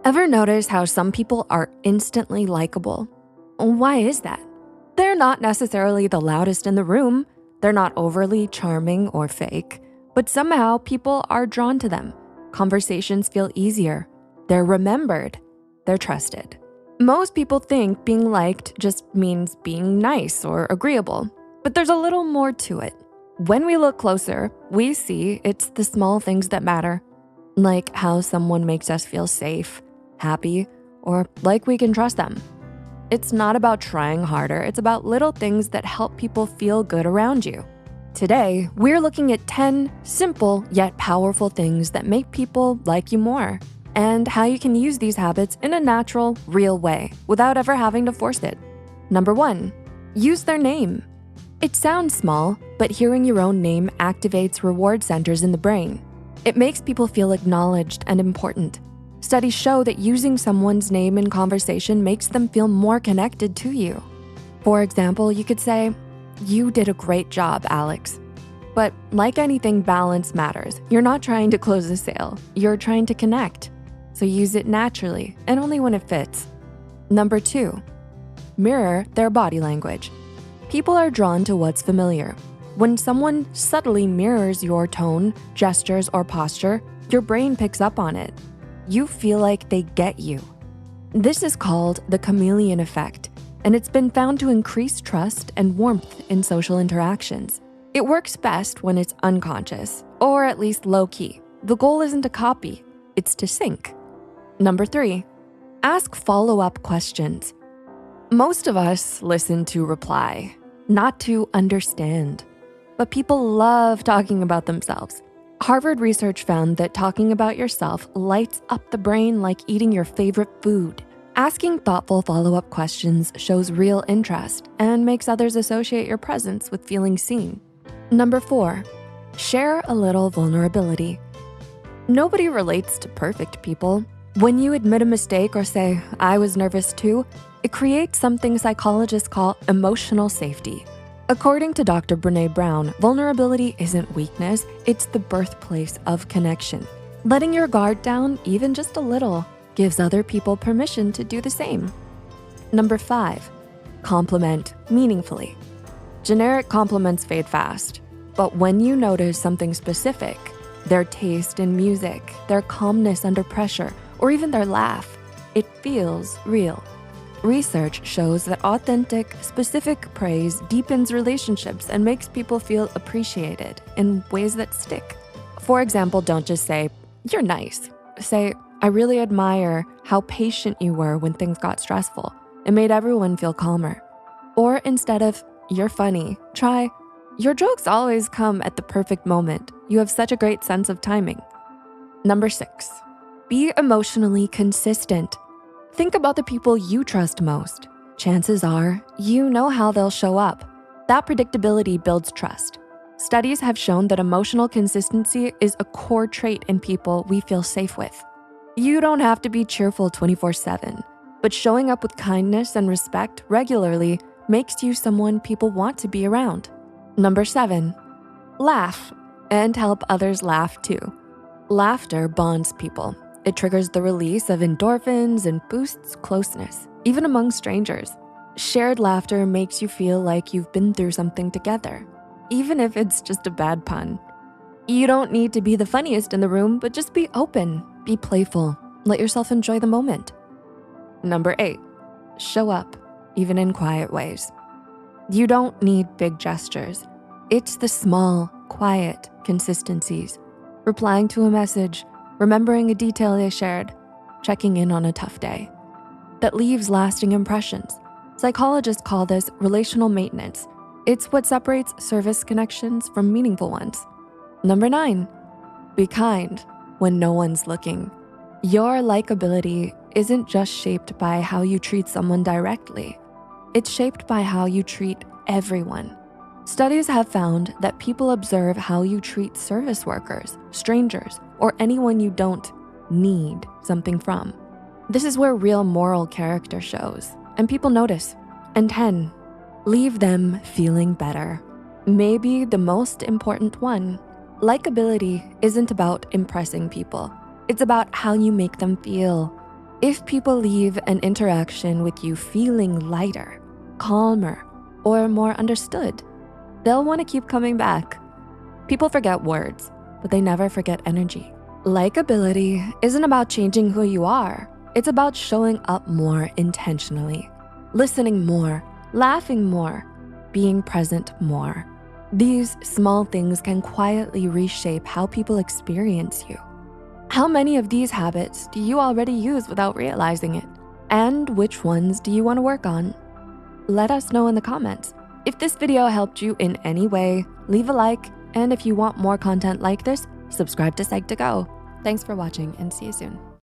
Ever notice how some people are instantly likable? Why is that? They're not necessarily the loudest in the room. They're not overly charming or fake, but somehow people are drawn to them. Conversations feel easier. They're remembered. They're trusted. Most people think being liked just means being nice or agreeable, but there's a little more to it. When we look closer, we see it's the small things that matter, like how someone makes us feel safe, happy, or like we can trust them. It's not about trying harder, it's about little things that help people feel good around you. Today, we're looking at 10 simple yet powerful things that make people like you more, and how you can use these habits in a natural, real way without ever having to force it. Number 1, use their name. It sounds small, but hearing your own name activates reward centers in the brain. It makes people feel acknowledged and important. Studies show that using someone's name in conversation makes them feel more connected to you. For example, you could say, "You did a great job, Alex." But like anything, balance matters. You're not trying to close a sale, you're trying to connect. So use it naturally and only when it fits. Number 2, mirror their body language. People are drawn to what's familiar. When someone subtly mirrors your tone, gestures, or posture, your brain picks up on it. You feel like they get you. This is called the chameleon effect, and it's been found to increase trust and warmth in social interactions. It works best when it's unconscious, or at least low-key. The goal isn't to copy, it's to sync. Number 3, ask follow-up questions. Most of us listen to reply, not to understand. But people love talking about themselves. Harvard research found that talking about yourself lights up the brain like eating your favorite food. Asking thoughtful follow-up questions shows real interest and makes others associate your presence with feeling seen. Number 4, share a little vulnerability. Nobody relates to perfect people. When you admit a mistake or say, "I was nervous too," it creates something psychologists call emotional safety. According to Dr. Brené Brown, vulnerability isn't weakness, it's the birthplace of connection. Letting your guard down, even just a little, gives other people permission to do the same. Number 5, compliment meaningfully. Generic compliments fade fast, but when you notice something specific, their taste in music, their calmness under pressure, or even their laugh, it feels real. Research shows that authentic, specific praise deepens relationships and makes people feel appreciated in ways that stick. For example, don't just say, "You're nice." Say, "I really admire how patient you were when things got stressful. It made everyone feel calmer." Or instead of, "You're funny," try, "Your jokes always come at the perfect moment. You have such a great sense of timing." Number 6, be emotionally consistent. Think about the people you trust most. Chances are, you know how they'll show up. That predictability builds trust. Studies have shown that emotional consistency is a core trait in people we feel safe with. You don't have to be cheerful 24/7, but showing up with kindness and respect regularly makes you someone people want to be around. Number 7, laugh and help others laugh too. Laughter bonds people. It triggers the release of endorphins and boosts closeness, even among strangers. Shared laughter makes you feel like you've been through something together, even if it's just a bad pun. You don't need to be the funniest in the room, but just be open, be playful, let yourself enjoy the moment. Number 8, show up, even in quiet ways. You don't need big gestures. It's the small, quiet consistencies. Replying to a message, remembering a detail they shared, checking in on a tough day. That leaves lasting impressions. Psychologists call this relational maintenance. It's what separates service connections from meaningful ones. Number 9, be kind when no one's looking. Your likability isn't just shaped by how you treat someone directly. It's shaped by how you treat everyone. Studies have found that people observe how you treat service workers, strangers, or anyone you don't need something from. This is where real moral character shows, and people notice. And 10, leave them feeling better. Maybe the most important one, likability isn't about impressing people. It's about how you make them feel. If people leave an interaction with you feeling lighter, calmer, or more understood, they'll want to keep coming back. People forget words, but they never forget energy. Likability isn't about changing who you are. It's about showing up more intentionally, listening more, laughing more, being present more. These small things can quietly reshape how people experience you. How many of these habits do you already use without realizing it? And which ones do you want to work on? Let us know in the comments. If this video helped you in any way, leave a like, and if you want more content like this, subscribe to Psych2Go. Thanks for watching and see you soon.